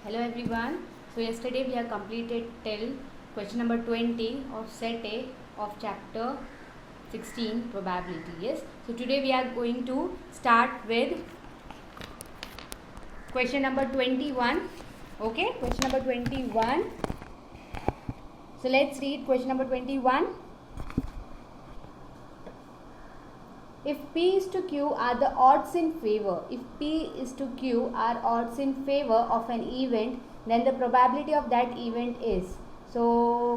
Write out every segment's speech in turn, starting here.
Hello everyone. So yesterday we have completed till question number 20 of set A of chapter 16 probability. Yes. So today we are going to start with question number 21. Okay. Question number 21. So let's read question number 21. If P is to Q are the odds in favor, if P is to Q are odds in favor of an event, then the probability of that event is. So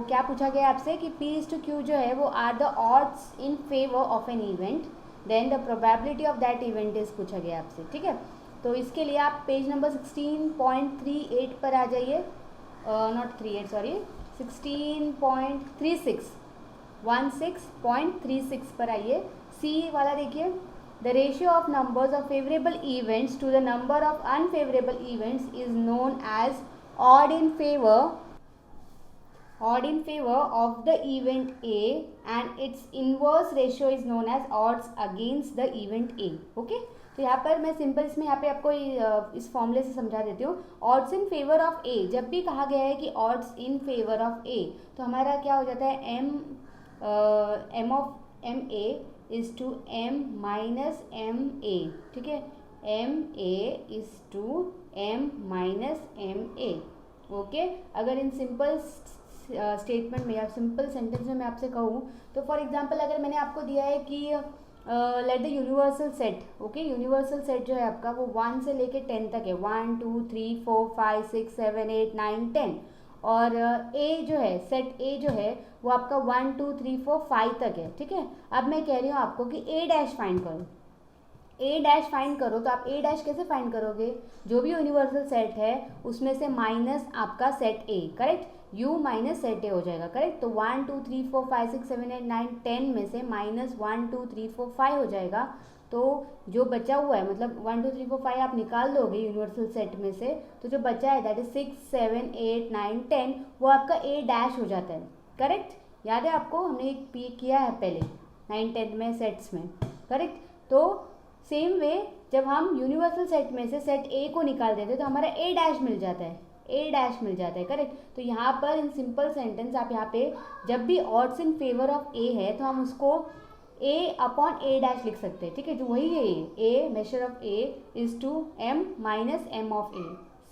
क्या पूछा गया आपसे कि P is to Q जो है वो are the odds in favor of an event, then the probability of that event is पूछा गया आपसे. ठीक है, तो इसके लिए आप पेज नंबर 16.38 पर आ जाइए, नॉट 38 सॉरी 16.36 16.36 पर आइए. सी वाला देखिए, the ratio of numbers of favourable events to the number of unfavourable events is known as odd in favour of the event A and its inverse ratio is known as odds against the event A. Okay, तो यहाँ पर मैं simple इसमें यहाँ पे आपको इस फॉर्मूले से समझा देती हूँ. Odds in favour of A, जब भी कहा गया है कि odds in favour of A, तो हमारा क्या हो जाता है, M of M A is to M minus M A. ठीक है, M A is to M minus M A. Okay, अगर इन सिंपल स्टेटमेंट में या सिंपल सेंटेंस में मैं आपसे कहूँ तो फॉर एग्जांपल अगर मैंने आपको दिया है कि let the universal set. Okay, universal set जो है आपका वो 1 से लेके 10 तक है, 1 2 3 4 5 6 7 8 9 10. और ए जो है, सेट ए जो है वो आपका 1 2 3 4 5 तक है. ठीक है, अब मैं कह रही हूँ आपको कि ए डैश फाइंड करो. ए डैश फाइंड करो, तो आप ए डैश कैसे फाइंड करोगे, जो भी यूनिवर्सल सेट है उसमें से माइनस आपका set A. Correct, you minus set ए हो जाएगा. करेक्ट, तो 1 2 3 4 5 6 7 8 9 10 में से माइनस 1 2 3 4 5 हो जाएगा. तो जो बचा हुआ है, मतलब 1 2 3 4 5 आप निकाल दोगे यूनिवर्सल सेट में से, तो जो बचा है दैट इज 6 7 8 9 10, वो आपका ए डैश हो जाता है. करेक्ट, याद है आपको, हमने एक पी किया है पहले 9 10 में सेट्स में. करेक्ट, तो सेम वे जब हम यूनिवर्सल सेट में से सेट ए को निकाल देते हैं तो हमारा ए डैश मिल जाता है, ए डैश मिल जाता है. करेक्ट, तो यहाँ पर इन सिंपल सेंटेंस आप यहाँ पे जब भी ऑड्स इन फेवर ऑफ ए है तो हम उसको ए अपॉन ए डैश लिख सकते हैं. ठीक है, जो वही है A measure of A is to M minus M of A.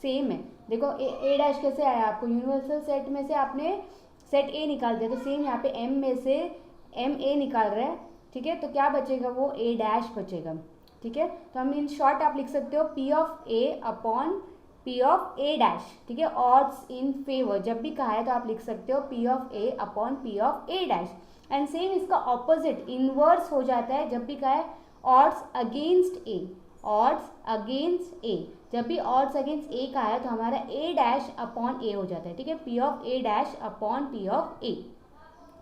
Same है, देखो ए डैश कैसे आया आपको, यूनिवर्सल सेट में से आपने सेट ए निकाल दिया, तो सेम यहाँ पे एम में से एम ए निकाल रहे हैं. ठीक है, तो क्या बचेगा, वो ए डैश बचेगा. ठीक है, तो हम इन शॉर्ट आप लिख सकते हो P of A upon P of A dash. ठीक है, ऑड्स इन फेवर जब भी कहा है तो आप लिख सकते हो P of A upon P of A dash. And same इसका ऑपोजिट इनवर्स हो जाता है जब भी कहा है ऑड्स अगेंस्ट ए. ऑड्स अगेंस्ट ए, जब भी ऑड्स अगेंस्ट ए का है तो हमारा ए डैश अपॉन ए हो जाता है. ठीक है, P of A dash upon P of A.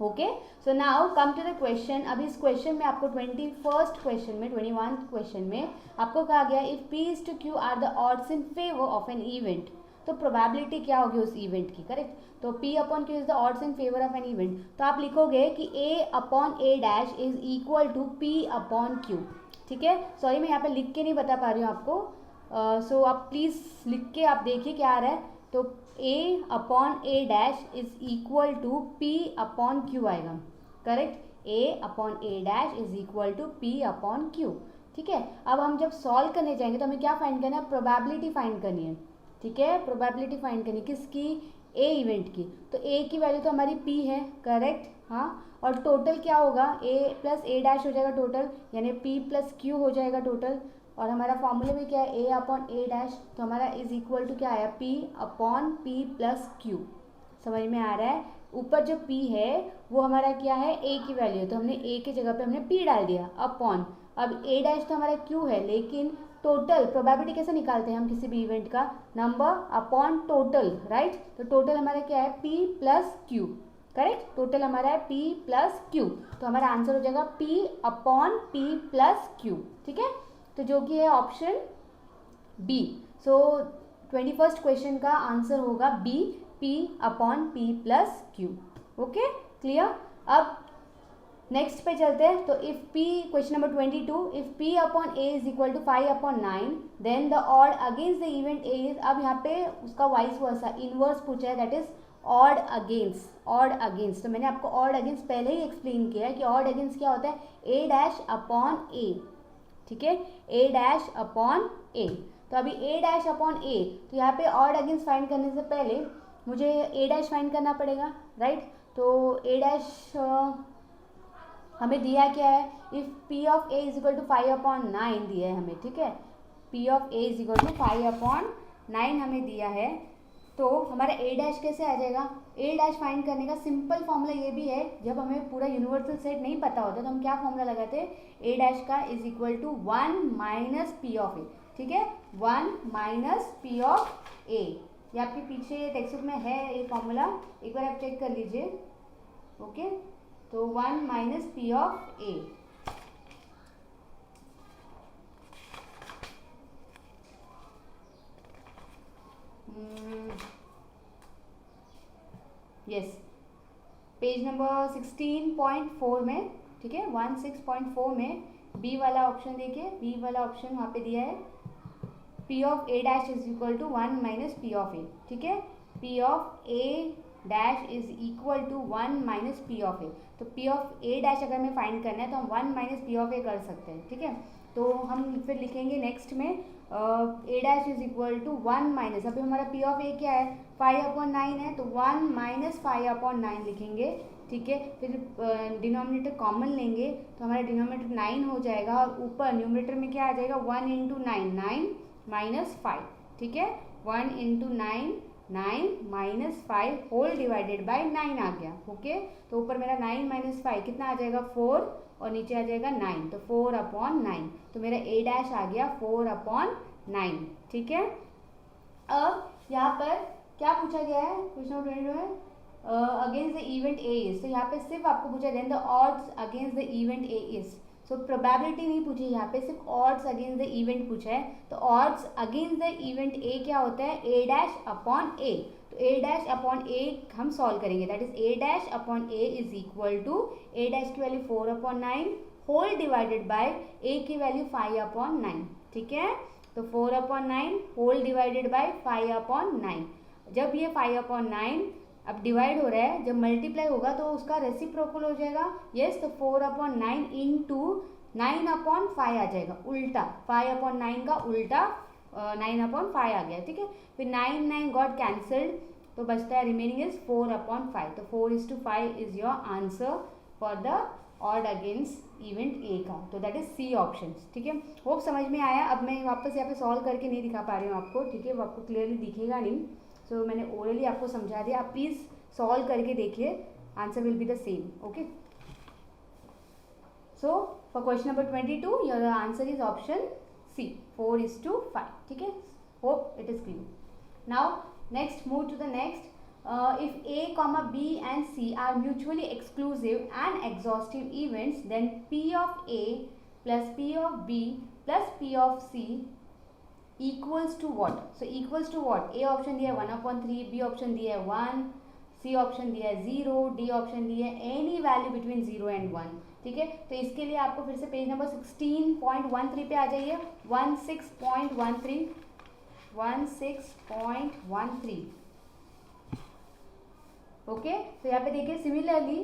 Okay, so now come to the question. अब इस क्वेश्चन में आपको 21st क्वेश्चन में 21th क्वेश्चन में आपको कहा गया if P is to Q are the odds in favour of an event, तो प्रोबेबिलिटी क्या होगी उस इवेंट की. करेक्ट, तो P upon Q is the odds in favour of an event, तो आप लिखोगे कि A upon A dash is equal to P upon Q. ठीक है, सॉरी मैं यहाँ पे लिख के नहीं बता पा रही हूँ आपको, सो आप प्लीज़ लिख के आप देखिए क्या आ रहा है. तो A upon A dash is equal to P upon Q आएगा. Correct, A upon A dash is equal to P upon Q. ठीक है, अब हम जब सॉल्व करने जाएंगे तो हमें क्या फाइंड करना है, प्रोबेबिलिटी फाइंड करनी है. ठीक है, प्रोबेबिलिटी फाइंड करनी किसकी, ए इवेंट की. तो ए की वैल्यू तो हमारी पी है. करेक्ट, हाँ, और टोटल क्या होगा, ए प्लस ए डैश हो जाएगा टोटल, यानी पी प्लस क्यू हो जाएगा टोटल. और हमारा फॉर्मूले में क्या है, ए अपॉन ए डैश, तो हमारा इज इक्वल टू क्या आया, P upon P plus Q. समझ में आ रहा है, ऊपर जो पी है वो हमारा क्या है, ए की वैल्यू, तो हमने ए की जगह पे हमने पी डाल दिया अपॉन. अब ए डैश तो हमारा क्यू है, लेकिन टोटल प्रोबेबिलिटी कैसे निकालते हैं हम किसी भी इवेंट का, नंबर अपॉन टोटल. राइट, तो टोटल हमारा क्या है, P plus Q. Correct, total हमारा है पी प्लस क्यू, तो हमारा आंसर हो जाएगा P upon P plus Q. ठीक है, तो जो कि है option B. So 21st question का आंसर होगा B, P upon P plus Q. Okay, clear. अब नेक्स्ट पे चलते हैं। तो if P, question number 22, if P upon A is equal to 5 upon 9 then the odd against the event A is, अब यहाँ पे उसका वाइस वर्सा इनवर्स पूछा है, that is odd against. Odd against, तो मैंने आपको ऑड अगेंस्ट पहले ही एक्सप्लेन किया है कि ऑड अगेंस्ट क्या होता है, A डैश अपॉन A, ठीक है, A डैश अपॉन A। तो अभी A डैश अपॉन A, तो यहाँ पे ऑड अगेंस्ट फाइंड करने से पहले मुझे A डैश फाइंड करना पड़ेगा, राइट। तो A डैश हमें दिया क्या है, if P of A is equal to 5 upon 9 दिया है हमें, ठीक है, P of A is equal to 5 upon 9 हमें दिया है। तो हमारा A डैश कैसे आ जाएगा, A डैश फाइंड करने का सिंपल फॉर्मूला ये भी है, जब हमें पूरा यूनिवर्सल सेट नहीं पता होता तो हम क्या फॉर्मूला लगाते हैं, A डैश का is equal to 1 minus P of A, ठीक है, 1 माइनस P ऑफ A। ये आपके पीछे टेक्स्ट बुक में है ये फॉर्मूला, एक बार आप चेक कर लीजिए, ओके। तो 1 minus P of A, yes, page number 16.4 में, ठीक है, 16.4 में बी वाला ऑप्शन देखिए, बी वाला ऑप्शन वहाँ पे दिया है, P of A dash is equal to 1 minus P of A, ठीक है, P of A dash is equal to 1 minus P of A। तो P ऑफ A डैश अगर हमें फाइंड करना है तो हम 1 माइनस P ऑफ A कर सकते हैं, ठीक है। तो हम फिर लिखेंगे नेक्स्ट में A dash is equal to 1 minus, अभी हमारा P ऑफ A क्या है, 5 अपॉन 9 है, तो 1 माइनस 5 अपॉन 9 लिखेंगे, ठीक है। फिर डिनोमिनेटर कॉमन लेंगे तो हमारा डिनोमिनेटर 9 हो जाएगा, और ऊपर न्यूमरेटर में क्या आ जाएगा, 1 इंटू 9, 9 माइनस 5, ठीक है, 1 into 9, 9 minus 5 whole divided by 9 आ गया, ओके। तो ऊपर मेरा 9 माइनस 5 कितना आ जाएगा, 4, और नीचे आ जाएगा 9, तो 4 अपॉन 9, तो मेरा A डैश आ गया 4 अपॉन 9, ठीक है। अब यहाँ पर क्या पूछा गया है, क्वेश्चन नंबर 22 है, against the event A is, तो यहाँ पे सिर्फ आपको पूछा then the odds against the event A is, so probability नहीं पूछी, यहाँ पे सिर्फ ऑड्स अगेंस्ट द इवेंट पूछा है। तो odds against the event A क्या होता है, A डैश अपॉन A, तो A डैश अपॉन A हम सॉल्व करेंगे, that is A dash upon A is equal to A dash की value 4 upon 9 whole divided by A की value 5 upon 9, ठीक है। तो 4 upon 9 whole divided by 5 upon 9, जब ये 5 अपॉन 9 अब डिवाइड हो रहा है, जब मल्टीप्लाई होगा तो उसका रेसिप्रोकल हो जाएगा, यस। तो 4 अपॉन 9 इंटू 9 अपॉन 5 आ जाएगा, उल्टा 5 अपॉन 9 का उल्टा 9 अपॉन 5 आ गया, ठीक है। फिर 9 9 गॉट कैंसल्ड, तो बचता है रिमेनिंग इज 4 अपॉन 5, तो 4:5 is your answer for the odd against event A का, तो दैट इज C ऑप्शन, ठीक है। होप समझ में आया। अब मैं वापस यहाँ पे सॉल्व करके नहीं दिखा पा रही हूँ आपको, ठीक है, वो आपको क्लियरली दिखेगा नहीं, सो मैंने ओरली आपको समझा दिया, आप प्लीज़ सॉल्व करके देखिए, answer will be the same, okay. So for question number 22 your answer is option C, 4:5, ठीक है। Hope it is clear. Now next move to the next, if A, B and C are mutually exclusive and exhaustive events, then P of A plus P of B plus P of C equals to what? So equals to what? A option दिया है 1/3, B option दिया है 1, C option दिया है 0, D option दिया है any value between 0 and 1, ठीक है। तो इसके लिए आपको फिर से पेज नंबर 16.13 पे आ जाइए, 16.13, 16.13, ओके। तो यहाँ पे देखिए, similarly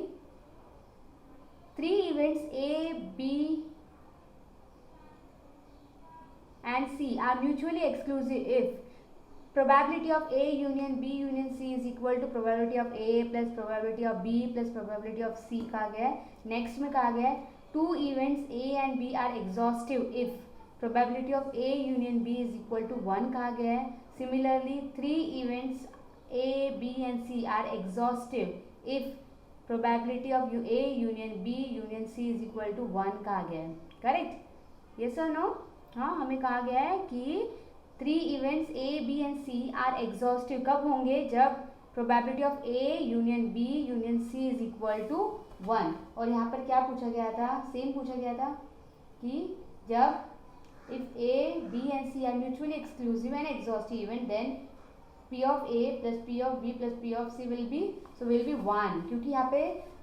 3 events A, B and C are mutually exclusive if probability of A union B union C is equal to probability of A plus probability of B plus probability of C कहा गया है। Next में कहा गया है 2 events A and B are exhaustive if probability of A union B is equal to 1 कहा गया है। Similarly 3 events A, B and C are exhaustive if probability of A union B union C is equal to 1 कहा गया है, correct, yes और no. हाँ, हमें कहा गया है कि 3 events A, B and C are exhaustive कब होंगे, जब probability of A union B union C is equal to 1। और यहाँ पर क्या पूछा गया था, सेम पूछा गया था कि जब if A, B and C are mutually exclusive and exhaustive event, then P of A plus P of B plus P of C will be 1, क्योंकि यहाँ पे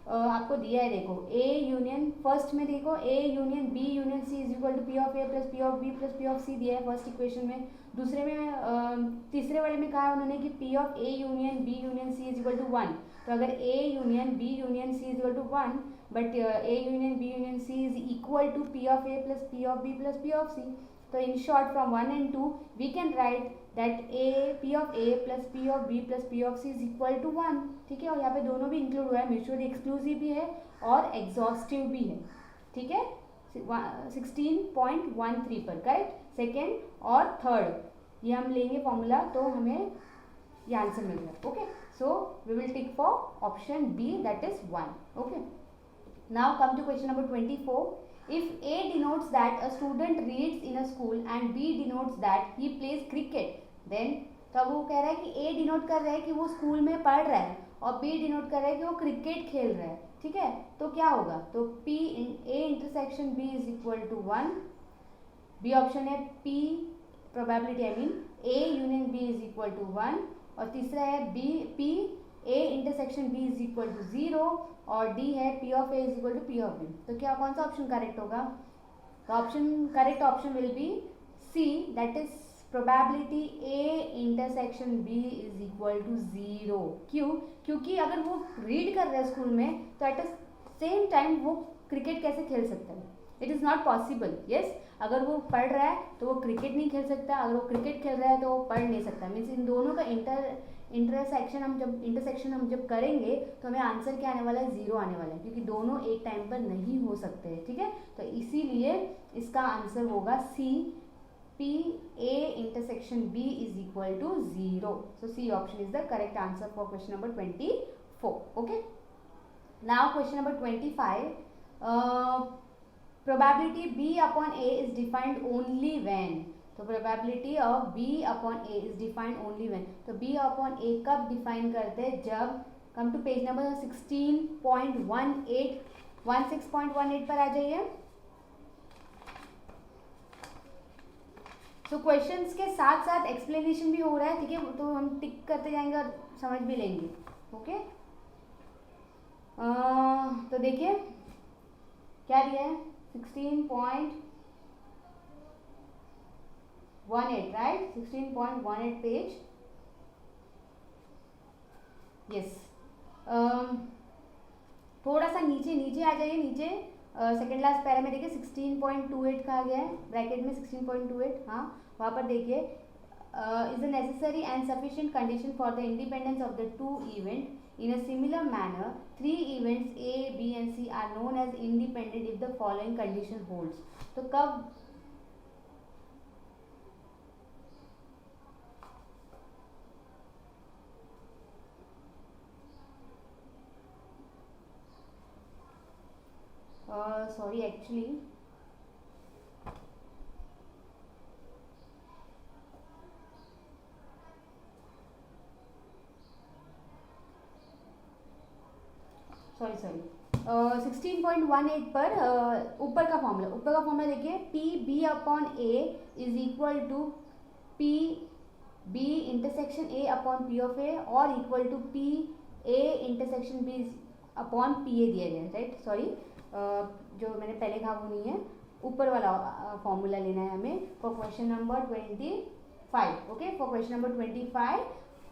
आपको दिया है, देखो ए यूनियन, फर्स्ट में देखो A union B union C is equal to P of A plus P of B plus P of C दिया है फर्स्ट इक्वेशन में। दूसरे में तीसरे वाले में कहा है उन्होंने कि P of A union B union C is equal to 1। तो अगर A union B union C is equal to 1 but A union B union C is equal to P of A plus P of B plus P of C, तो in short from 1 and 2 we can write that A P of A plus P of B plus P of C is equal to 1। ठीक है, और यहाँ पे दोनों भी include हुआ है, म्यूचुअली एक्सक्लूसिव भी है और एग्जॉस्टिव भी है। ठीक है, 16.13 पर, करेक्ट। सेकेंड और थर्ड ये हम लेंगे फॉर्मूला तो हमें ये आंसर मिल जाए। Okay, so we will tick for option B, that is 1। Okay, now come to question number 24। If A denotes that a student reads in a school and B denotes that he plays cricket, then तब वो कह रहा है कि A denote कर रहा है कि वो स्कूल में पढ़ रहा है और B डिनोट कर रहा है कि वो क्रिकेट खेल रहा है। ठीक है, तो क्या होगा, तो P A intersection B is equal to 1। B option है P probability I mean A union B is equal to 1, और तीसरा है P A intersection B is equal to 0, और डी है P of A is equal to P of B। तो क्या कौन सा ऑप्शन करेक्ट होगा, तो option correct option will be C, that is probability A intersection B is equal to 0। क्यों, क्योंकि अगर वो रीड कर रहा है स्कूल में तो एट द सेम टाइम वो क्रिकेट कैसे खेल सकता है, it is not possible. Yes, अगर वो पढ़ रहा है तो वो क्रिकेट नहीं खेल सकता, अगर वो क्रिकेट खेल रहा है तो वो पढ़ नहीं सकता। मीन्स इन दोनों का इंटरसेक्शन हम जब करेंगे तो हमें आंसर क्या आने वाला है, 0 आने वाला है, क्योंकि दोनों एक टाइम पर नहीं हो सकते हैं। ठीक है, तो इसीलिए इसका आंसर होगा C, P A intersection B is equal to 0। So C option is the correct answer for question number 24। Okay, now question number 25। Probability B upon A is defined only when, तो probability of B upon A is defined only when, तो B upon A कब define करते हैं, जब कम to page number 16.18 पर आ जाइए। सो questions के साथ साथ एक्सप्लेनेशन भी हो रहा है। ठीक है, तो हम टिक करते जाएंगे और समझ भी लेंगे। ओके, तो देखिए क्या दिया है, 16.18 राइट, 16.18 पेज। यस, थोड़ा सा नीचे आ जाइए, नीचे सेकेंड लास्ट पैरा में देखिए 16.28 कहा गया है, ब्रैकेट में 16.28, हाँ वहाँ पर देखिए is a necessary and sufficient condition for the independence of the two events. In a similar manner, three events A, B and C are known as independent if the following condition holds. तो कब sorry actually sorry 16.18 पर ऊपर का formula देखिए, P B upon A is equal to P B intersection A upon P of A or equal to P A intersection B upon P A दिया गया है, right. Sorry, जो मैंने पहले कहा वो नहीं है, ऊपर वाला फॉर्मूला लेना है हमें for question number 25। Okay, for question number 25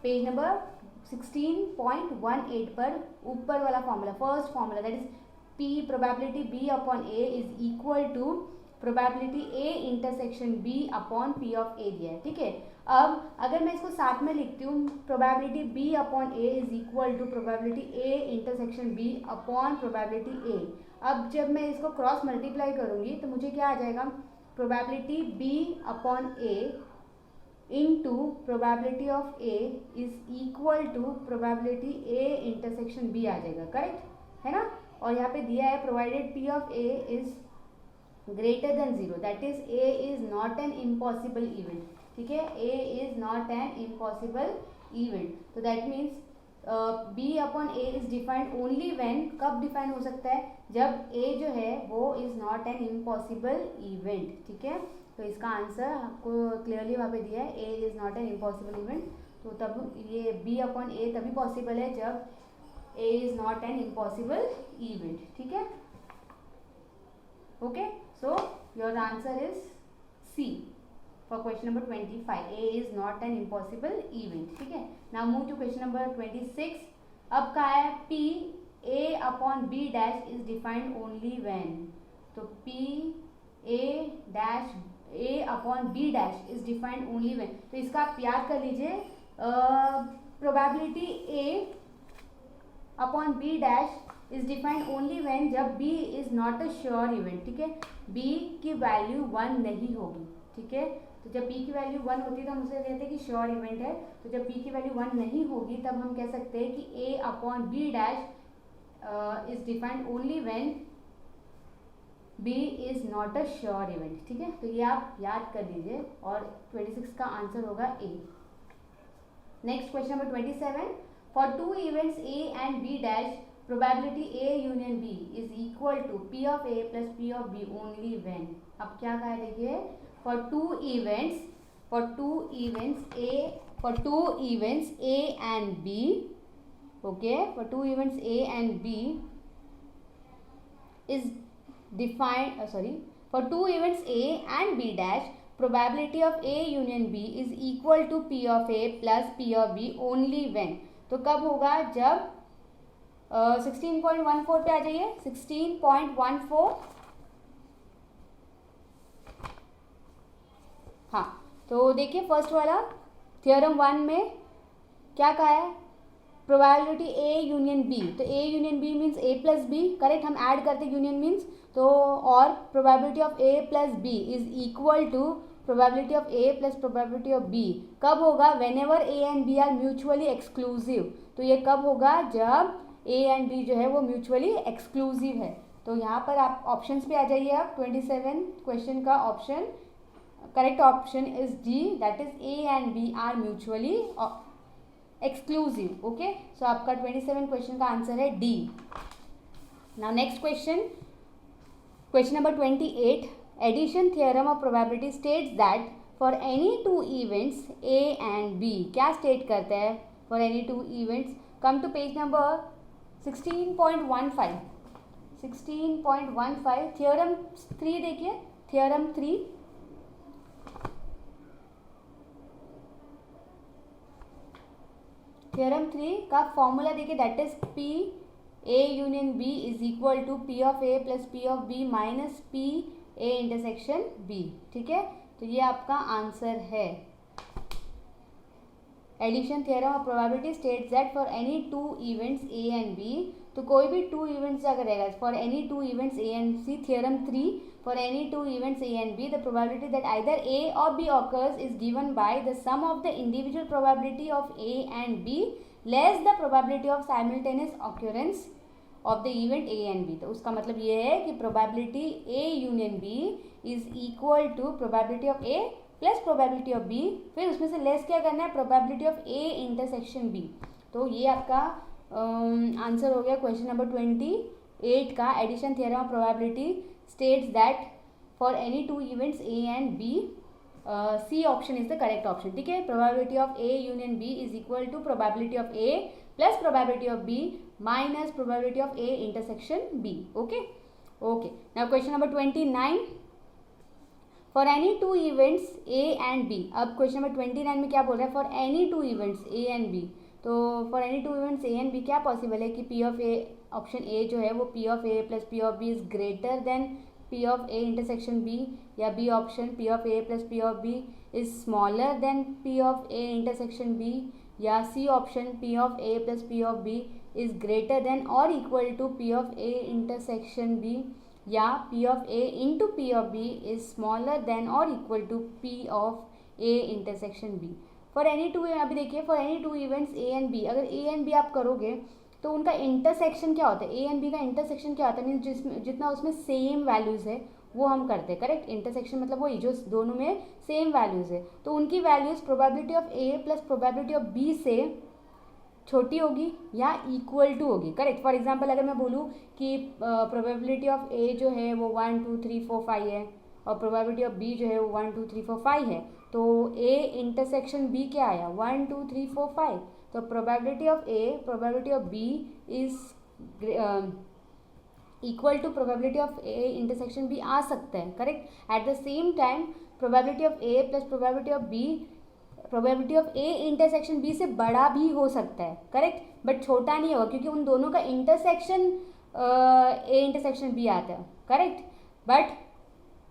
page number 16.18 पर ऊपर वाला formula, first formula that is P probability B upon A is equal to probability A intersection B upon P of A दिया है। ठीक है, अब अगर मैं इसको साथ में लिखती हूँ, probability B upon A is equal to probability A intersection B upon probability A। अब जब मैं इसको क्रॉस मल्टीप्लाई करूँगी तो मुझे क्या आ जाएगा, probability B upon A into probability of A is equal to probability A intersection B आ जाएगा, करेक्ट है ना। और यहाँ पे दिया है provided P of A is greater than 0, that is A is not an impossible event। ठीक है, A is not an impossible event, तो that means B upon A is defined only when, कब डिफाइन हो सकता है, जब A जो है वो is not an impossible event। ठीक है, तो इसका आंसर आपको क्लियरली वहाँ पे दिया है, A is not an impossible event. तो तब ये B अपॉन A तभी पॉसिबल है जब A is not an impossible event. ठीक है, okay, so your answer is C for question number 25. A is not an impossible event. ठीक है, now move to question number 26. अब क्या है, P A upon B dash is defined only when. तो P A dash A upon B dash is defined only when. तो इसका आप याद कर लीजिए, probability A upon B dash is defined only when जब B is not a sure event. ठीक है, B की वैल्यू 1 नहीं होगी. ठीक है, तो जब B की वैल्यू 1 होती है तो हम उसे कहते हैं कि श्योर इवेंट है. तो जब B की वैल्यू 1 नहीं होगी तब हम कह सकते हैं कि A upon B dash is defined only when B is not a sure event. ठीक है, तो ये आप याद कर लीजिए और 26 का आंसर होगा A. Next question number 27. For two events A and B dash probability A union B is equal to P of A plus P of B only when. अब क्या कहा, देखिए, for two events A and B, okay, for two events A and B is defined, for two events A and B dash probability of A union B is equal to P of A plus P of B only when. तो कब होगा, जब 16.14 पे आ जाइए. 16.14, हाँ, तो देखिए first वाला थियोरम 1 में क्या कहा है, प्रोबेबिलिटी A यूनियन B. तो A union B means A plus B, correct, हम ऐड करते यूनियन मीन्स. तो और probability of A plus B is equal to probability of A plus probability of B. कब होगा, whenever A and B are mutually exclusive. तो ये कब होगा, जब A एंड B जो है वो म्यूचुअली एक्सक्लूसिव है. तो यहाँ पर आप ऑप्शन पे आ जाइए. आप 27 क्वेश्चन का option, correct option is D, that is A and B are mutually exclusive. Okay, so आपका 27 क्वेश्चन का आंसर है D. Now next question, question number 28. Addition theorem of probability states that for any two events A and B, क्या state करता है, for any two events. Come to page number 16.15. 16.15 theorem 3 देखिए, theorem 3. Theorem 3 का formula देखिए, that is P A union B is equal to P of A plus P of B minus P A intersection B. ठीक है, तो ये आपका answer है. Addition theorem of probability states that for any two events A and B. तो कोई भी two events अगर रहेगा, for any two events A and C, theorem 3, for any two events A and B, the probability that either A or B occurs is given by the sum of the individual probability of A and B less the probability of simultaneous occurrence of the event A and B. तो उसका मतलब ये है कि probability A union B is equal to probability of A plus probability of B, फिर उसमें से less क्या करना है, probability of A intersection B. तो ये आपका आंसर हो गया क्वेश्चन नंबर 28 का. Addition theorem of probability states that for any two events A and B, C option is the correct option. ठीक है, probability of A union B is equal to probability of A plus probability of B minus probability of A intersection B. Okay, okay, now question number 29. For any two events A and B. अब question number 29 में क्या बोल रहा है, for any two events A and B. तो for any two events A and B क्या possible है कि P of A, option A जो है वो P of A plus P of B is greater than P of A intersection B, या B option P of A plus P of B is smaller than P of A intersection B, या C option P of A plus P of B is greater than or equal to P of A intersection B, या P of A into P of B is smaller than or equal to P of A intersection B. For any two, अभी देखिए, for any two events A and B, अगर A and B आप करोगे तो उनका intersection क्या होता है, A एंड B का इंटरसेक्शन क्या होता है, मीन्स जिसमें जितना उसमें सेम वैल्यूज़ है वो हम करते हैं. करेक्ट, इंटरसेक्शन मतलब वही जो दोनों में सेम वैल्यूज़ है. तो उनकी values probability of A plus probability of B से छोटी होगी या इक्वल टू होगी. करेक्ट, फॉर एग्जांपल अगर मैं बोलूँ कि प्रोबेबिलिटी ऑफ A जो है वो 1 2 3 4 5 है और प्रोबेबिलिटी ऑफ B जो है वो 1 2 3 4 5 है, तो A इंटरसेक्शन B क्या आया 1 2 3 4 5, तो probability of A probability of B is equal to probability of A intersection B आ सकता है, correct. At the same time probability of A plus probability of B, probability of A intersection B से बड़ा भी हो सकता है, correct, but छोटा नहीं होगा क्योंकि उन दोनों का इंटरसेक्शन A इंटरसेक्शन B आता है, करेक्ट, बट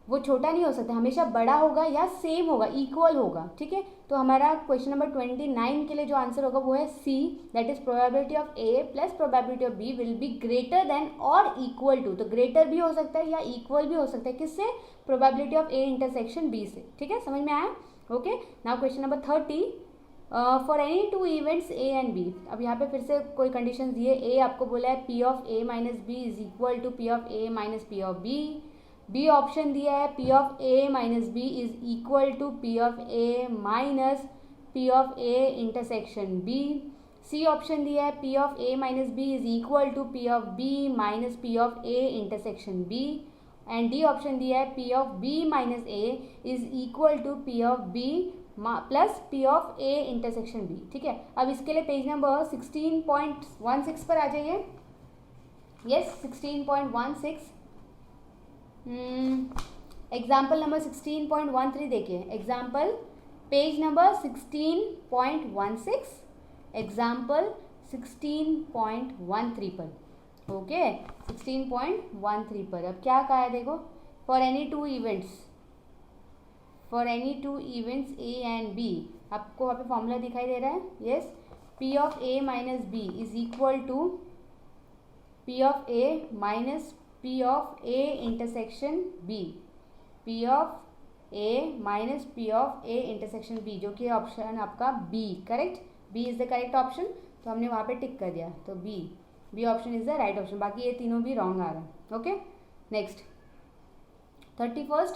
वो छोटा नहीं हो सकता, हमेशा बड़ा होगा या सेम होगा, इक्वल होगा, ठीक है। तो हमारा क्वेश्चन नंबर 29 के लिए जो आंसर होगा वो है C, that is probability of A plus probability of B will be greater than or equal to, तो ग्रेटर भी हो सकता है या इक्वल भी हो सकता है, किससे, probability of A intersection B से, ठीक है, समझ में आया। Okay, now question number 30, for any two events A and B, अब यहाँ पे फिर से कोई कंडीशन दिए, ए आपको बोला है P of A minus B is equal to P of A minus P of B, B option दिया है P of A minus B is equal to P of A minus P of A intersection B, C option दिया है P of A minus B is equal to P of B minus P of A intersection B, and D option दिया है P of B minus A is equal to P of B plus P of A intersection B, ठीक है। अब इसके लिए page number 16.16 पर आ जाइए, यस 16.16, एग्जाम्पल नंबर 16.13 देखिए, एग्जाम्पल पेज नंबर 16.16, एग्जाम्पल 16.13 पर, ओके 16.13 पर अब क्या कहा है देखो, for any two events A and B, आपको वहाँ पे फॉर्मूला दिखाई दे रहा है, yes, P of A minus B is equal to P of A minus P of A intersection B, P of A minus P of A intersection B, जो कि option आपका B, correct, B is the correct option, तो हमने वहाँ पे tick कर दिया, तो B option is the right option, बाकी ये तीनों भी रॉन्ग आ रहा है। Okay, next 31st,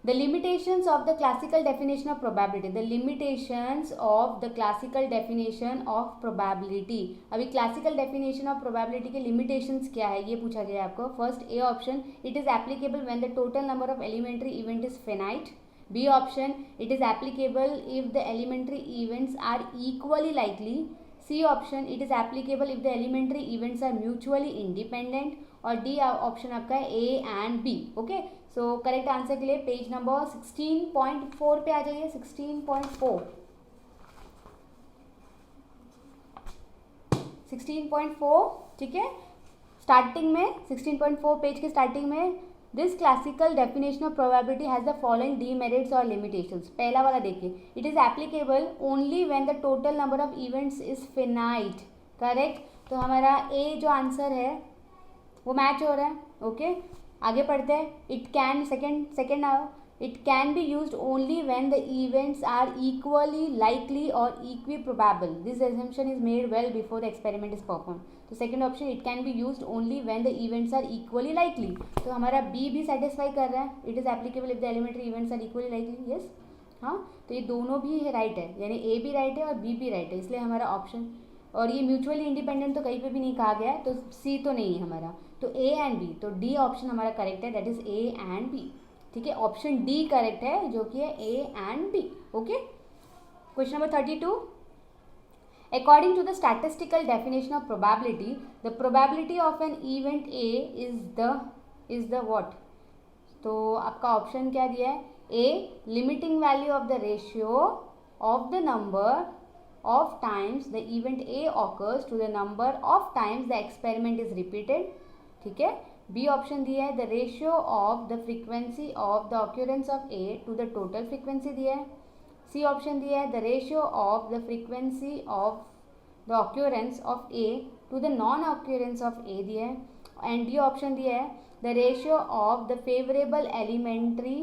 the limitations of the classical definition of probability, the limitations of the classical definition of probability, अभी classical definition of probability के limitations क्या है ये पूछा गया है आपको। First A option, it is applicable when the total number of elementary event is finite, B option, it is applicable if the elementary events are equally likely, C option, it is applicable if the elementary events are mutually independent, और D option आपका है A and B. Okay, so correct answer के लिए page number 16.4 पे आ जाइए, 16.4, 16.4, ठीक है, starting में 16.4 पेज के स्टार्टिंग में, this classical definition of probability has the following demerits और लिमिटेशंस। पहला वाला देखिए, it is applicable only when the total number of events is finite, correct, तो हमारा ए जो आंसर है वो मैच हो रहा है। ओके, आगे पढ़ते हैं, इट कैन सेकेंड आओ, it can be used only when the events are equally likely or equiprobable, this assumption is made well before the experiment is perform, तो second option, it can be used only when the events are equally likely, तो हमारा B भी satisfy कर रहा है, it is applicable if the elementary events are equally likely, yes, हाँ, तो ये दोनों भी राइट है, यानी ए भी राइट है और बी भी राइट है, इसलिए हमारा ऑप्शन, और ये म्यूचुअली इंडिपेंडेंट तो कहीं पे भी नहीं कहा गया है, तो सी तो नहीं है हमारा, तो ए एंड बी, तो डी ऑप्शन हमारा करेक्ट है, that is A and B, ठीक है, ऑप्शन डी करेक्ट है जो कि है A and B. Okay, question number 32, according to the statistical definition of probability, the probability of an event A is the what, तो आपका option क्या दिया है, A limiting value of the ratio of the number of times the event A occurs to the number of times the experiment is repeated, ठीक है, B option दिया है the ratio of the frequency of the occurrence of A to the total frequency दिया है, C option दिया है the ratio of the frequency of the occurrence of A to the non occurrence of A दिया है, and D option दिया है the ratio of the favourable elementary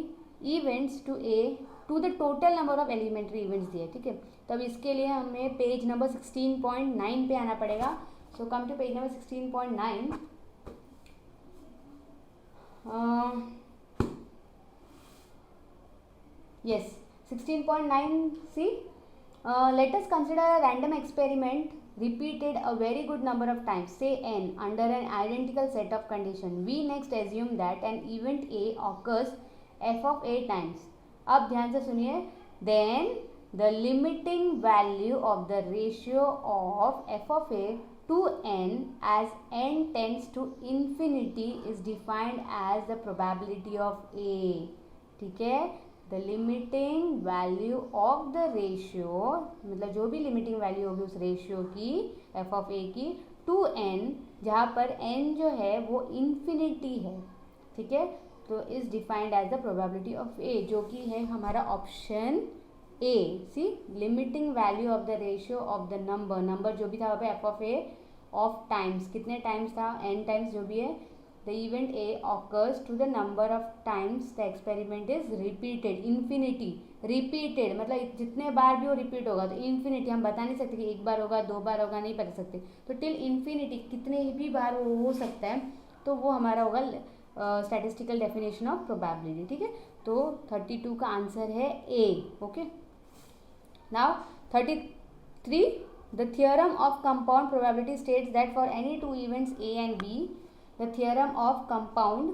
events to A to the total number of elementary events दिए, ठीक है। तब इसके लिए हमें पेज नंबर 16.9 पे आना पड़ेगा, so come to page number 16.9, yes 16.9, see, let us consider a random experiment repeated a very good number of times, say n, under an identical set of condition. We next assume that an event A occurs f of a times अब ध्यान से सुनिए, then the limiting value of the ratio of F of A to N as N tends to infinity is defined as the probability of A. ठीक है, the limiting value of the ratio, मतलब जो भी limiting value होगी उस ratio की, F of ए की, to N, जहाँ पर एन जो है वो इन्फिनिटी है। ठीक है, तो is defined as the probability of A, जो कि है हमारा option A. C, limiting value of the ratio of the number जो भी था वहाँ पे F of A of times, कितने टाइम्स था, एन टाइम्स जो भी है, the event A occurs to the number of times the experiment is repeated, infinity, repeated मतलब जितने बार भी वो रिपीट होगा, तो इन्फिनिटी हम बता नहीं सकते कि एक बार होगा, दो बार होगा, नहीं बता सकते, तो टिल इन्फिनिटी कितने भी बार वो हो सकता है, तो वो हमारा होगा स्टैटिस्टिकल डेफिनेशन ऑफ प्रोबेबिलिटी। ठीक है, तो 32 का आंसर है A. Okay, now 33, the theorem of compound probability states that for any two events A and B, the theorem of compound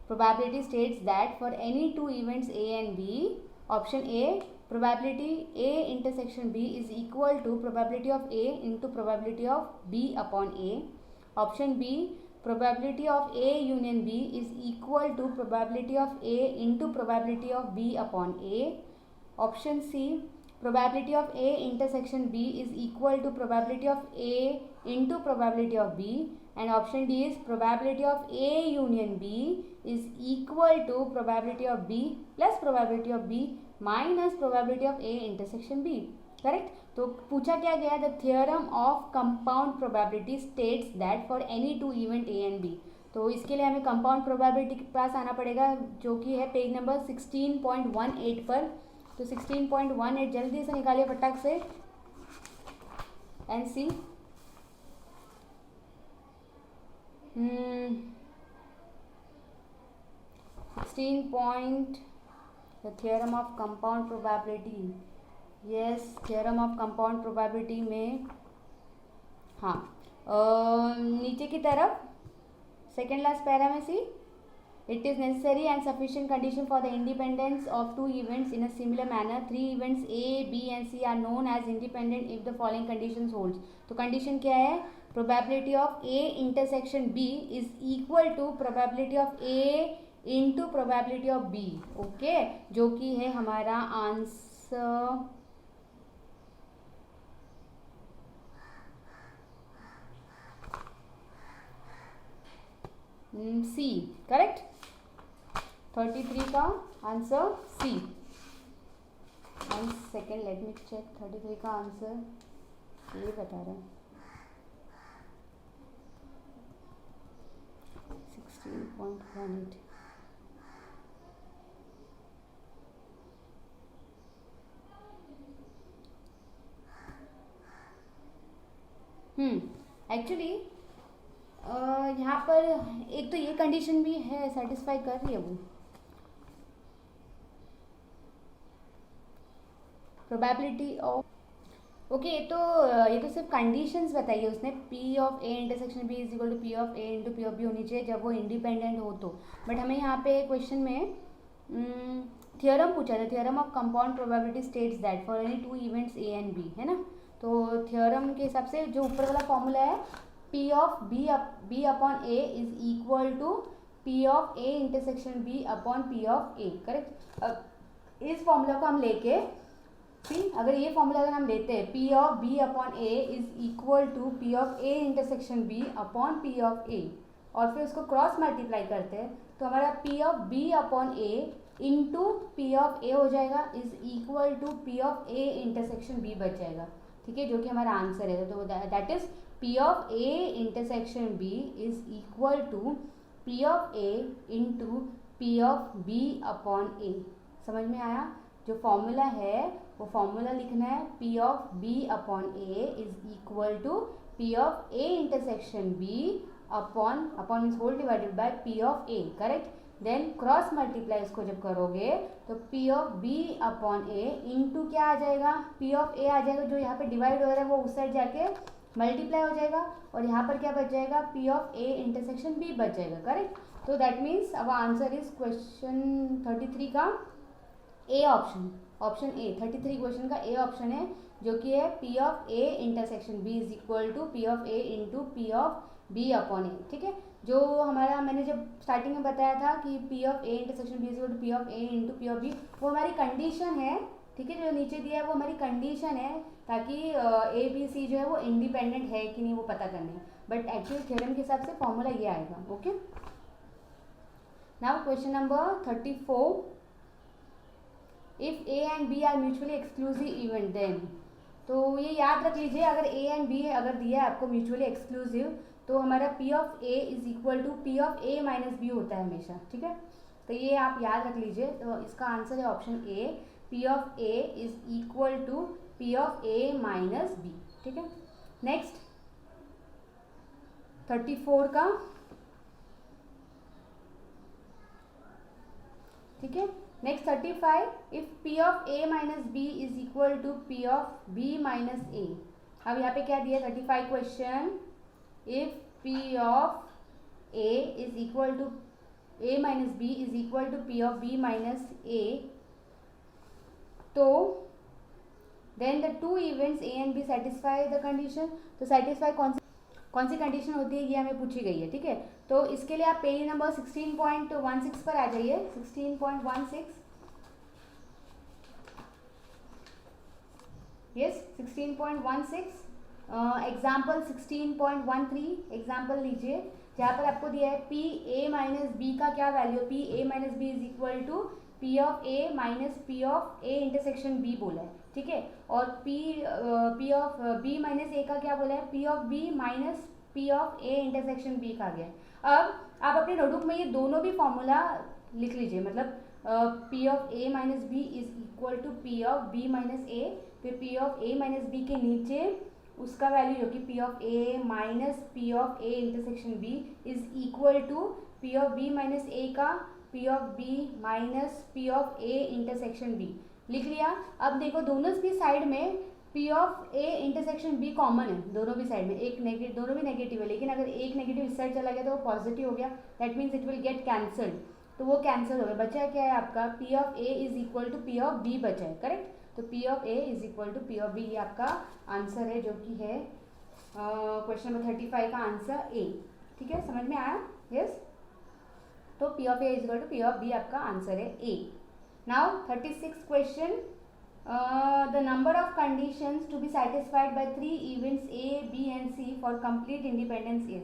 probability states that for any two events A and B, option A, probability A intersection B is equal to probability of A into probability of B upon A. Option B, probability of A union B is equal to probability of A into probability of B upon A. Option C, probability of A intersection B is equal to probability of A into probability of B. And option D is probability of A union B is equal to probability of B plus probability of B minus probability of A intersection B. Correct, तो पूछा क्या गया, the theorem of compound probability states that for any two event A and B. तो इसके लिए हमें compound probability के पास आना पड़ेगा, जो कि है पेज नंबर 16.18 पर। तो 16.18 जल्दी से निकालिए फटाक से, and C 16 point, the theorem of compound probability, yes, theorem of compound probability में, हाँ, नीचे की तरफ सेकेंड लास्ट पैरा में सी, it is necessary and sufficient condition for the independence of two events in a similar manner. Three events A, B and C are known as independent if the following conditions holds. तो condition क्या है, probability of A intersection B is equal to probability of A into probability of B. Okay, जो कि है हमारा answer C, correct. 33 का answer C. 1 second, let me check, 33 का answer ये बता रहा है 16.18। एक्चुअली यहाँ पर एक तो ये कंडीशन भी है, सेटिस्फाई कर रही है वो प्रोबेबिलिटी ऑफ, ओके, ये तो सिर्फ कंडीशंस बताइए उसने, P of A intersection B is equal to P of A into P of B होनी चाहिए जब वो इंडिपेंडेंट हो तो, बट हमें यहाँ पे क्वेश्चन में थियरम पूछा था, theorem of compound probability states that for any two events A and B, है ना। तो थियरम के हिसाब से जो ऊपर वाला फॉर्मूला है, P of B upon A is equal to P of A intersection B upon P of A, correct. इस फॉर्मूला को हम लेके अगर ये फॉर्मूला अगर हम लेते हैं, P of B upon A is equal to P of A intersection B upon P of A, और फिर उसको क्रॉस मल्टीप्लाई करते हैं, तो हमारा P of B upon A into P of A हो जाएगा, is equal to P of A intersection B बच जाएगा। ठीक है, जो कि हमारा आंसर है, तो that is P of A intersection B is equal to P of A into P of B upon A. समझ में आया? जो फॉर्मूला है वो फॉर्मूला लिखना है, P of B upon A is equal to P of A intersection B upon means whole divided by P of A, correct. Then cross multiply इसको जब करोगे तो P of B upon A into क्या आ जाएगा, P of ए आ जाएगा, जो यहाँ पे डिवाइड हो रहा है वो उस साइड जाके मल्टीप्लाई हो जाएगा, और यहाँ पर क्या बच जाएगा, P of A intersection B बच जाएगा, करेक्ट। तो दैट मीन्स अब आंसर इज क्वेश्चन 33 का A option, option A 33 question का ए ऑप्शन है, जो कि है P of A intersection B is equal to P of A into P of B upon A. ठीक है, जो हमारा मैंने जब स्टार्टिंग में बताया था कि P of A intersection B is equal to P of A into P of B, वो हमारी कंडीशन है। ठीक है, जो नीचे दिया है वो हमारी कंडीशन है, ताकि ए बी सी जो है वो इंडिपेंडेंट है कि नहीं वो पता करने, बट एक्चुअल थ्योरम के हिसाब से फॉर्मूला ये आएगा। Okay, now question number 34, if A and B are mutually exclusive event then, तो ये याद रख लीजिए, अगर ए एंड बी अगर दिया है आपको म्यूचुअली एक्सक्लूसिव, तो हमारा P of A is equal to P of A minus B होता है हमेशा। ठीक है, तो ये आप याद रख लीजिए। तो इसका आंसर है option A, P of A is equal to P of A minus B. ठीक है, नेक्स्ट 34 का, ठीक है, next 35, if P of A minus B is equal to P of B minus A. अब यहाँ पे क्या दिया 35 question, if P of A is equal to A minus B is equal to P of B minus A, तो then the two events A and B satisfy the condition. तो satisfy कौन सी condition होती है ये हमें पूछी गई है। ठीक है, तो इसके लिए आप पेज नंबर 16.16 पर आ जाइए। 16.16, यस 16.16, एग्जाम्पल 16.13 एग्जाम्पल लीजिए, जहाँ पर आपको दिया है पी ए माइनस बी का क्या value, P A minus B is equal to P of A minus P of A intersection B बोला है। ठीक है, और P of B minus A का क्या बोला है, P of B minus P of A intersection B का गया है। अब आप अपने नोटबुक में ये दोनों भी फॉर्मूला लिख लीजिए, मतलब P of A minus B is equal to P of B minus A, फिर P of A minus B के नीचे उसका वैल्यू जो कि P of A minus P of A intersection B is equal to P of B minus A का P of B minus P of A intersection B लिख लिया। अब देखो दोनों भी साइड में P of A intersection B common है, दोनों भी साइड में एक नेगेटिव, दोनों भी नेगेटिव है, लेकिन अगर एक नेगेटिव इस साइड चला गया तो वो पॉजिटिव हो गया, that means it will get cancelled, तो वो कैंसिल हो गया। बचा क्या है आपका, P of A is equal to P of B बचा है, करेक्ट। तो P of A is equal to P of B, ये आपका आंसर है, जो कि है क्वेश्चन नंबर 35 का आंसर ए। ठीक है, समझ में आया, यस। तो P of A is equal to P of B आपका आंसर है A. Now 36 question, the number of conditions to be satisfied by 3 events A B and C for complete independence is.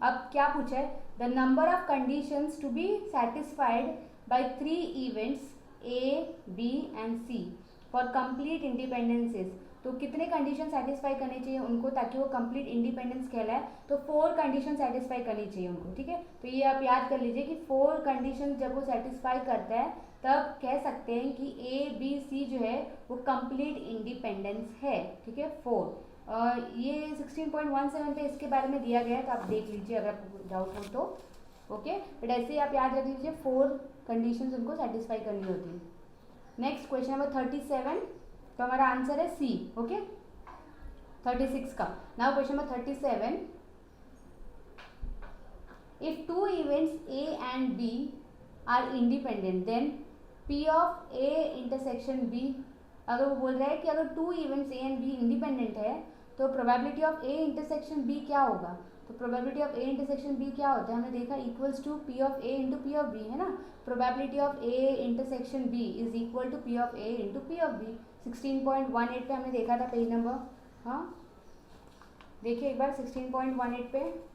अब क्या पूछा है, the number of conditions to be satisfied by 3 events A B and C for complete independence is. तो कितने condition satisfy करने चाहिए उनको ताकि वो कंप्लीट इंडिपेंडेंस कहलाए, तो 4 कंडीशन सेटिस्फाई करनी चाहिए उनको। ठीक है, तो ये आप याद कर लीजिए कि 4 कंडीशन जब वो सेटिस्फाई करता है तब कह सकते हैं कि ए बी सी जो है वो कंप्लीट इंडिपेंडेंस है। ठीक है, 4 ये 16.17 पे इसके बारे में दिया गया है, तो आप देख लीजिए अगर आपको डाउट हो तो। ओके, बट ऐसे ही आप याद रख लीजिए 4 कंडीशन उनको सेटिस्फाई करनी होती है। नेक्स्ट क्वेश्चन नंबर 37, तो हमारा आंसर है सी। ओके, 36 का। Now question number 37, if 2 events A and B are independent then P of A intersection B. अगर वो बोल रहा है कि अगर 2 events A and B independent है तो probability of A intersection B क्या होगा। तो probability of A intersection B क्या होता है, हमने देखा equals to P of A into P of B, है ना। Probability of A intersection B is equal to P of A into P of B. 16.18 पे हमने देखा था पेज नंबर, हाँ देखिए एक बार 16.18 पे,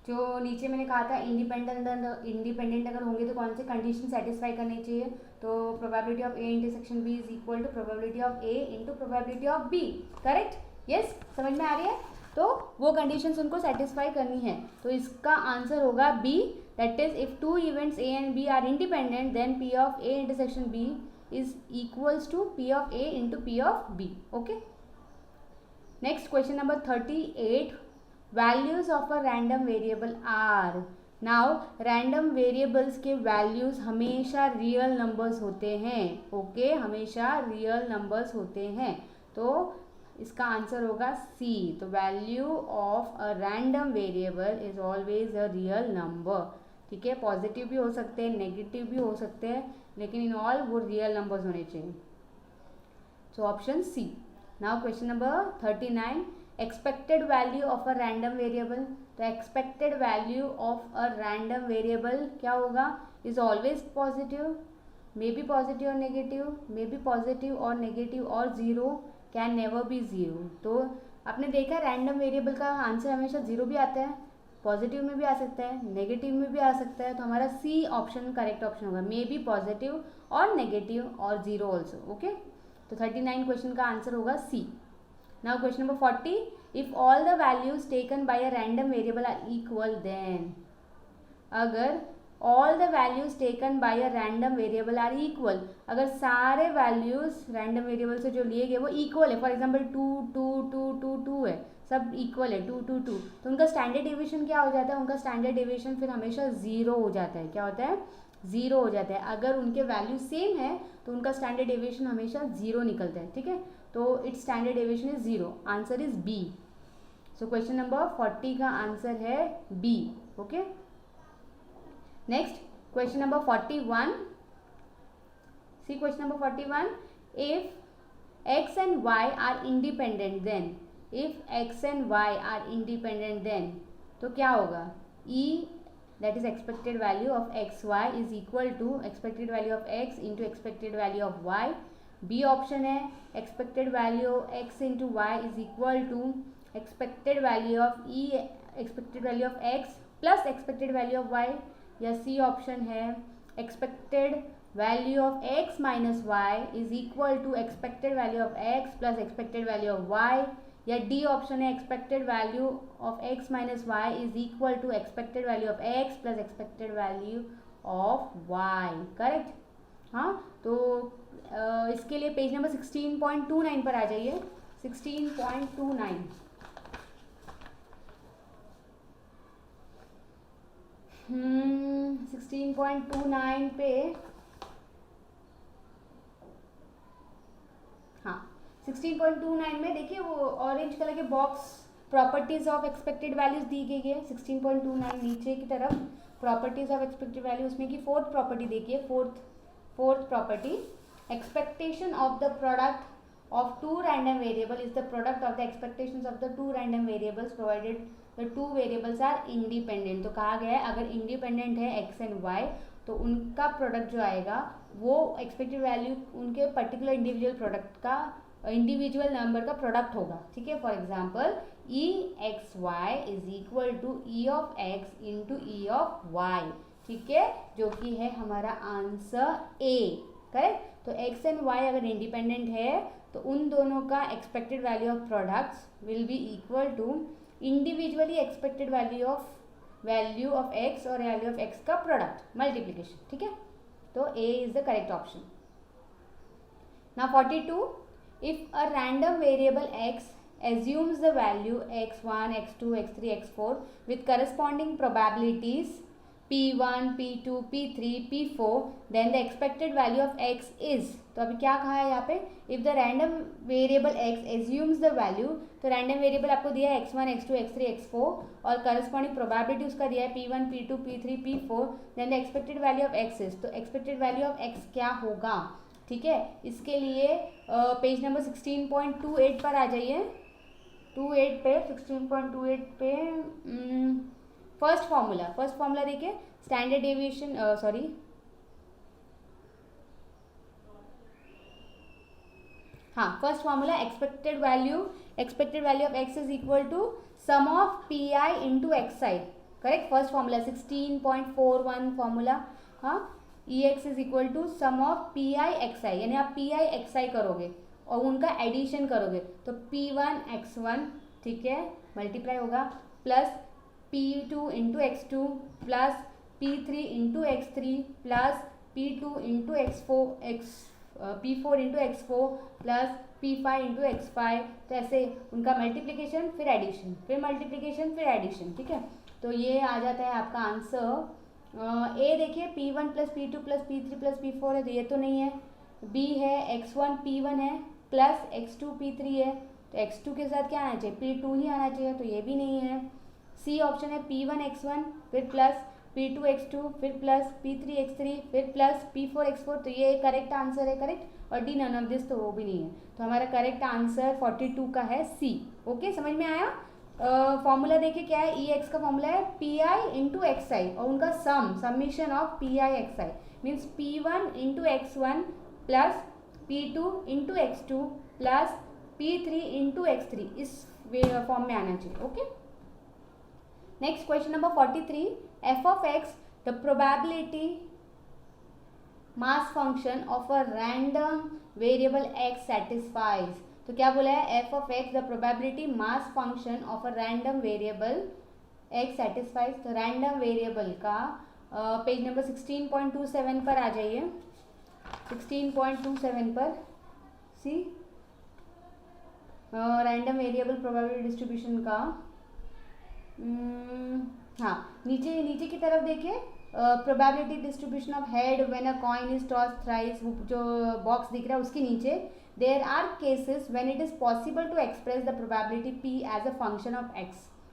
जो नीचे मैंने कहा था इंडिपेंडेंट अगर होंगे तो कौन से कंडीशन सेटिस्फाई करनी चाहिए। तो probability of A intersection B is equal to probability of A into probability of B, correct, yes, समझ में आ रही है। तो वो कंडीशंस उनको सेटिस्फाई करनी है, तो इसका आंसर होगा B, that is if 2 events A and B are independent then P of A intersection B is equals to P of A into P of B. Okay, next question number 38, values of a random variable are. Now random variables के values हमेशा real numbers होते हैं। Okay, हमेशा real numbers होते हैं। तो इसका answer होगा सी। तो value of a random variable is always a real number. ठीक है, पॉजिटिव भी हो सकते हैं, नेगेटिव भी हो सकते हैं, लेकिन इन ऑल वो रियल नंबर्स होने चाहिए। So option C. Now question number 39, expected value of a random variable. तो expected value of a random variable क्या होगा? Is always positive, may be positive or negative, may be positive or negative or zero, can never be zero. तो आपने देखा random variable का answer हमेशा zero भी आता है, पॉजिटिव में भी आ सकता है, नेगेटिव में भी आ सकता है। तो हमारा सी ऑप्शन करेक्ट ऑप्शन होगा, may be positive or negative or zero also. Okay, तो 39 क्वेश्चन का आंसर होगा C. Now question number 40, if all the values taken by a random variable are equal, then अगर all the values taken by a random variable are equal, अगर सारे values random variable से जो लिए गए वो इक्वल है, फॉर एग्जाम्पल 2 2 2 2 2 है, सब इक्वल है 2 2 2, तो उनका स्टैंडर्ड डेविएशन क्या हो जाता है? उनका स्टैंडर्ड डेविएशन फिर हमेशा जीरो हो जाता है। क्या होता है? जीरो हो जाता है। अगर उनके वैल्यू सेम है तो उनका स्टैंडर्ड डेविएशन हमेशा जीरो निकलता है। ठीक है, तो it's standard deviation is zero. Answer is B. So question number 40 का आंसर है B. Okay, next question number 41। See question number 41, if X and Y are independent then, if X and Y are independent then, तो क्या होगा? E that is expected value of x y is equal to expected value of x into expected value of y. B option है expected value x into y is equal to expected value of e expected value of x plus expected value of y, या C option है expected value of x minus y is equal to expected value of x plus expected value of y, या D option है expected value of x minus Y is equal to expected value of x plus expected value of y। Correct? हाँ, तो इसके लिए page number 16.29 पर आ जाइए। 16.29 16.29 पे, हाँ 16.29 में देखिए वो ऑरेंज कलर के box properties of expected values दी गई है। 16.29 नीचे की तरफ प्रॉपर्टीज ऑफ एक्सपेक्टेड वैल्यू, उसमें की फोर्थ प्रॉपर्टी देखिए। Fourth property, expectation of the product of two random variable is the product of the expectations of the two random variables provided the two variables are independent. तो कहा गया है अगर independent है x and Y तो उनका product जो आएगा वो एक्सपेक्टेड वैल्यू उनके पर्टिकुलर इंडिविजुअल प्रोडक्ट का, इंडिविजुअल नंबर का प्रोडक्ट होगा। ठीक है, for example E X Y is equal to E of X into E of Y. ठीक है, जो कि है हमारा आंसर ए। करेक्ट? तो एक्स एंड वाई अगर इंडिपेंडेंट है तो उन दोनों का expected value of products will be equal to individually expected value of X और वैल्यू ऑफ एक्स का प्रोडक्ट मल्टीप्लीकेशन। ठीक है, तो A is the correct option. Now 42, if a random variable x assumes the value x1, x2, x3, x4 with corresponding probabilities p1, p2, p3, p4, then the expected value of x is, तो अभी क्या कहा है यहाँ पे? if the random variable x assumes the value, तो random variable आपको दिया है x1, x2, x3, x4 और corresponding probability उसका दिया है p1, p2, p3, p4, then the expected value of x is, तो expected value of x क्या होगा? ठीक है, इसके लिए पेज नंबर 16.28 पर आ जाइए। 28 पे 16.28 पे फर्स्ट फॉर्मूला देखिए, स्टैंडर्ड डेविएशन, सॉरी हाँ first formula, expected value of X is equal to sum of P I into X I. Correct? First formula 16.41 formula. हाँ, E X is equal to sum of P I X I, यानी आप P I X आई करोगे और उनका addition करोगे तो P one x one, ठीक है, मल्टीप्लाई होगा, plus P two into x two plus P three into x three plus P two into x four P four into x four plus P five into x five. तो ऐसे उनका multiplication फिर addition, फिर multiplication फिर addition. ठीक है, तो ये आ जाता है आपका आंसर। ए देखिए P1 plus P2 plus P3 plus P4 है तो ये तो नहीं है। बी है X1 P1 है प्लस X2 P3 है तो x2 के साथ क्या आना चाहिए, p2 ही आना चाहिए, तो ये भी नहीं है। सी ऑप्शन है p1x1 फिर प्लस p2x2 फिर प्लस p3x3 फिर प्लस p4x4, तो ये करेक्ट आंसर है, करेक्ट। और डी नन ऑफ दिस, तो वो भी नहीं है। तो हमारा करेक्ट आंसर 42 का है सी। ओके, समझ में आया। फॉर्मूला देखिए क्या है, ई एक्स का फॉर्मूला है पी आई इंटू एक्स आई, और उनका summation of P I X I means P one into x one plus p2 into x two plus p3 into x three, इस फॉर्म में आना चाहिए। Okay, next question number 43, f of x the probability mass function of a random variable x satisfies। तो क्या बोला है, f of x the probability mass function of a random variable x satisfies। तो random variable का page number 16.27 पर आ जाइए, 16.27 पर see random variable probability distribution का हाँ, नीचे नीचे की तरफ देखिए, probability distribution of head when a coin is toss thrice, जो बॉक्स दिख रहा है उसके नीचे, there are cases when it is possible to express the probability p as a function of x।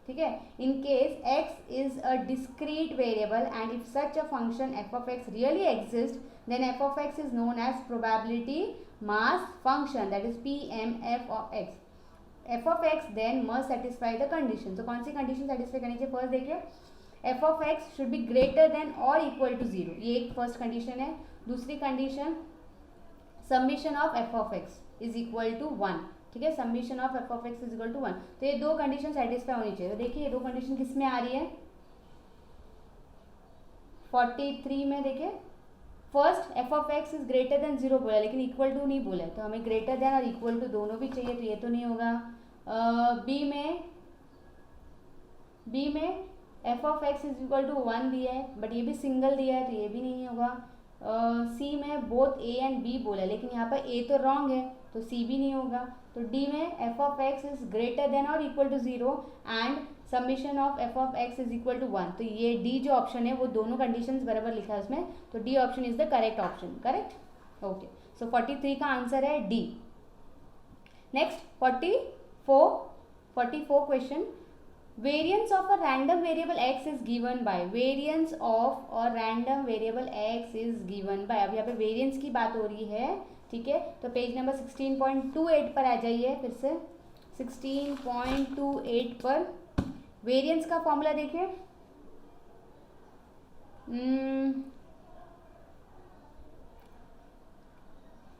ठीक है, in case x is a discrete variable and if such a function f of x really exist, then f of x is known as probability mass function, that is PMF of x। f of x then must satisfy the condition। तो कौन सी condition satisfy करनी चाहिए, first देखिए, f of x should be greater than or equal to 0, ये एक first condition है। दूसरी condition, summation of f of x is equal to 1। ठीक है, summation of f of x is equal to 1, तो ये दो कंडीशन सेटिस्फाई होनी चाहिए। तो देखिए ये दो कंडीशन किस में आ रही है, 43 में देखिए, first f of x is greater then 0 बोला, लेकिन इक्वल टू नहीं बोला, तो हमें greater than or equal to दोनों भी चाहिए, तो ये तो नहीं होगा। बी में f of x is equal to 1 दिया है, बट ये भी सिंगल दिया है, तो ये भी नहीं होगा। सी में बोथ a एंड b बोला है, लेकिन यहाँ पर a तो रॉन्ग है, तो c भी नहीं होगा। तो डी में f of x is greater than or equal to 0 and summation of f of x is equal to 1, तो ये डी जो ऑप्शन है वो दोनों कंडीशंस बराबर लिखा है उसमें, तो D option is the correct option, correct. Okay, so 43 का आंसर है D. Next 44 question, variance of a random variable x is given by, variance of a random variable x is given by, अब यहाँ पे variance की बात हो रही है। ठीक है, तो पेज नंबर 16.28 पर आ जाइए, फिर से 16.28 पर वेरिएंस का फॉर्मूला देखिए,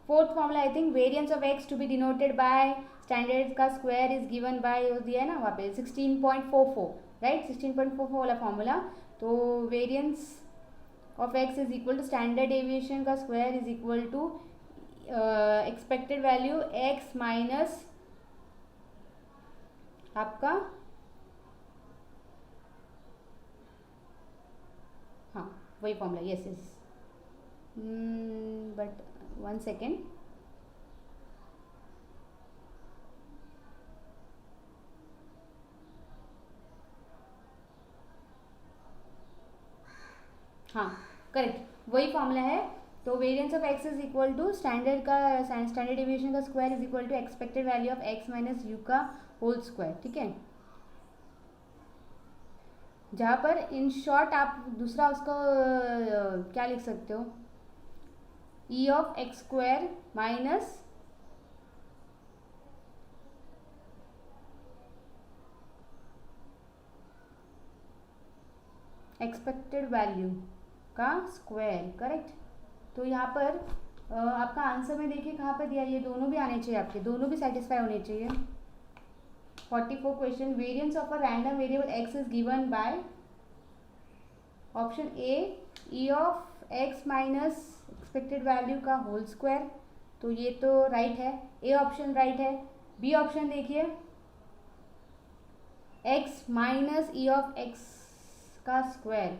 fourth formula I think, variance of x to be denoted by standard का स्क्वायर इज गिवन बाय, दिया है ना वहाँ पे 16.44, राइट, 16.44 वाला फॉर्मूला। तो variance of x is equal to standard deviation का square is equal to expected value x minus आपका, हाँ वही formula, yes yes, but 1 second, हाँ करेक्ट, वही फॉर्मूला है। तो variance of x is equal to standard deviation का square is equal to expected value of x minus U का whole square. ठीक है, जहाँ पर इन शॉर्ट आप दूसरा उसको क्या लिख सकते हो, ई of x square minus expected value का स्क्वायर, करेक्ट। तो यहाँ पर आपका आंसर में देखिए कहाँ पर दिया, ये दोनों भी आने चाहिए आपके, दोनों भी सेटिस्फाई होने चाहिए। 44 question, variance of a random variable x is given by option A E of x minus expected value का होल स्क्वायर, तो ये तो राइट है, ए ऑप्शन राइट है। बी ऑप्शन देखिए x minus E of x का square,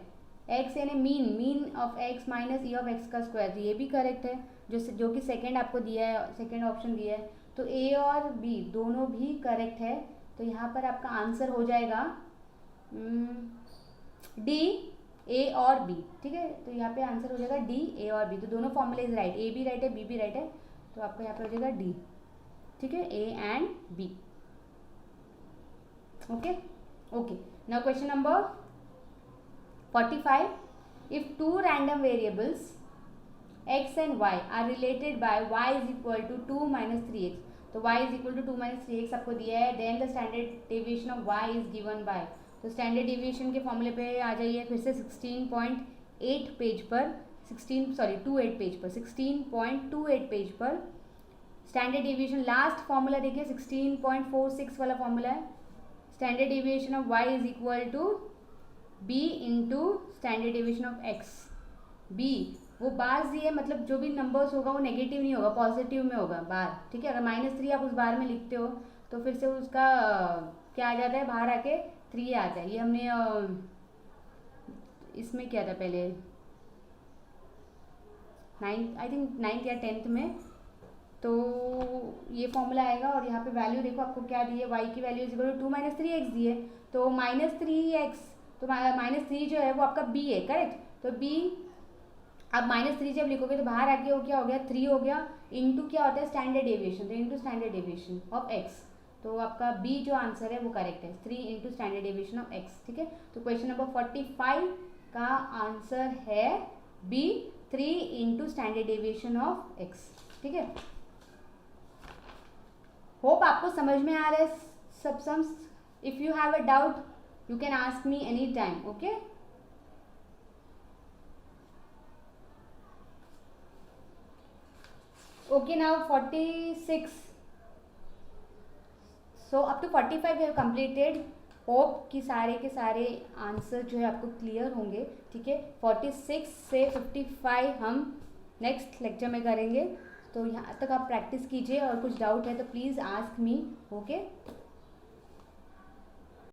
x यानी mean of x minus E of x का स्क्वायर, तो ये भी करेक्ट है, जो कि सेकंड आपको दिया है, सेकंड ऑप्शन दिया है। तो ए और बी दोनों भी करेक्ट है, तो यहाँ पर आपका आंसर हो जाएगा डी ए और बी। ठीक है, तो यहाँ पे आंसर हो जाएगा डी ए और बी, तो दोनों फॉर्मूले इज राइट, ए भी राइट है बी भी राइट है, तो आपका यहाँ पे हो जाएगा डी। ठीक है, A and B. Okay. Okay, now question number 45. If two random variables x and y are related by y is equal to 2 minus 3x, तो y is equal to 2 minus 3x आपको दिया है. Then the standard deviation of y is given by, तो standard deviation के फॉर्मूले पे आ जाइए फिर से 16.8 पेज पर, 28 पेज पर, 16.28 पेज पर स्टैंडर्ड डेविएशन लास्ट फॉर्मूला देखिए 16.46 वाला फॉर्मूला है. Standard deviation of y is equal to b into standard deviation of x. b वो बार दिए, मतलब जो भी नंबर्स होगा वो नेगेटिव नहीं होगा, पॉजिटिव में होगा बार. ठीक है, अगर -3 आप उस बार में लिखते हो तो फिर से उसका क्या आ जाता है, बाहर आके 3 आता है. ये हमने इसमें किया था पहले, 9th या 10th में. तो ये फॉर्मूला आएगा और यहाँ पे वैल्यू देखो आपको क्या दी है, y की value is equal to 2 minus 3x दी है. तो -3x, तो -3 जो है वो आपका b है, करेक्ट. तो b अब -3 जब लिखोगे तो बाहर आके वो क्या हो गया, 3 हो गया. इंटू क्या होता है, स्टैंडर्ड डेविएशन, तो into standard deviation of x. तो आपका b जो आंसर है वो करेक्ट है, 3 into standard deviation of x. ठीक है, तो क्वेश्चन नंबर 45 का आंसर है b, 3 into standard deviation of x. ठीक है, होप आपको समझ में आ रहा है सब sums. If you have a doubt you can ask me any time. Okay, okay, now 46. so up to 45 we have completed. Hope कि सारे के सारे आंसर जो है आपको क्लियर होंगे. ठीक है, 46 से 55 हम नेक्स्ट लेक्चर में करेंगे. तो यहाँ तक आप प्रैक्टिस कीजिए और कुछ डाउट है तो प्लीज़ आस्क मी. ओके.